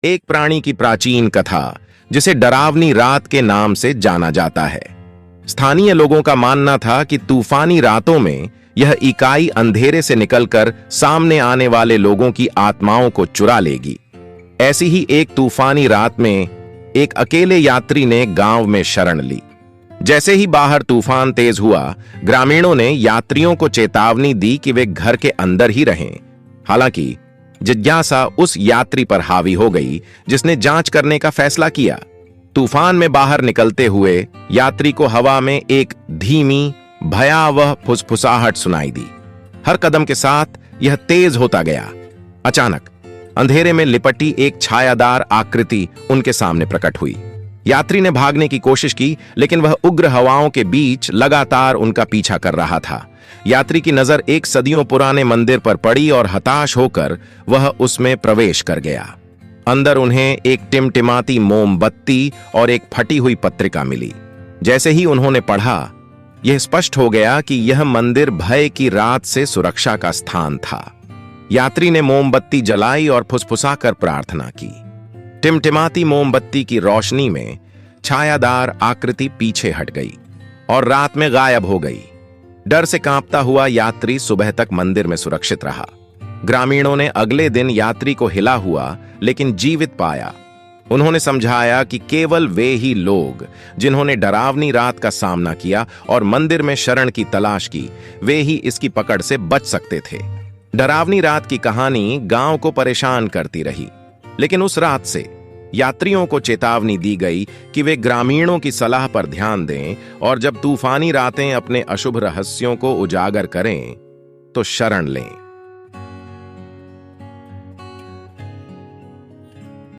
एक प्राणी की प्राचीन कथा जिसे डरावनी रात के नाम से जाना जाता है। स्थानीय लोगों का मानना था कि तूफानी रातों में यह इकाई अंधेरे से निकलकर सामने आने वाले लोगों की आत्माओं को चुरा लेगी। ऐसी ही एक तूफानी रात में एक अकेले यात्री ने गांव में शरण ली। जैसे ही बाहर तूफान तेज हुआ, ग्रामीणों ने यात्रियों को चेतावनी दी कि वे घर के अंदर ही रहें। हालांकि जिज्ञासा उस यात्री पर हावी हो गई जिसने जांच करने का फैसला किया। तूफान में बाहर निकलते हुए यात्री को हवा में एक धीमी भयावह फुसफुसाहट सुनाई दी। हर कदम के साथ यह तेज होता गया। अचानक अंधेरे में लिपटी एक छायादार आकृति उनके सामने प्रकट हुई। यात्री ने भागने की कोशिश की, लेकिन वह उग्र हवाओं के बीच लगातार उनका पीछा कर रहा था। यात्री की नजर एक सदियों पुराने मंदिर पर पड़ी और हताश होकर वह उसमें प्रवेश कर गया। अंदर उन्हें एक टिमटिमाती मोमबत्ती और एक फटी हुई पत्रिका मिली। जैसे ही उन्होंने पढ़ा, यह स्पष्ट हो गया कि यह मंदिर भय की रात से सुरक्षा का स्थान था। यात्री ने मोमबत्ती जलाई और फुसफुसाकर प्रार्थना की। टिमटिमाती मोमबत्ती की रोशनी में छायादार आकृति पीछे हट गई और रात में गायब हो गई। डर से कांपता हुआ यात्री सुबह तक मंदिर में सुरक्षित रहा। ग्रामीणों ने अगले दिन यात्री को हिला हुआ लेकिन जीवित पाया। उन्होंने समझाया कि केवल वे ही लोग जिन्होंने डरावनी रात का सामना किया और मंदिर में शरण की तलाश की, वे ही इसकी पकड़ से बच सकते थे। डरावनी रात की कहानी गांव को परेशान करती रही, लेकिन उस रात से यात्रियों को चेतावनी दी गई कि वे ग्रामीणों की सलाह पर ध्यान दें और जब तूफानी रातें अपने अशुभ रहस्यों को उजागर करें तो शरण लें।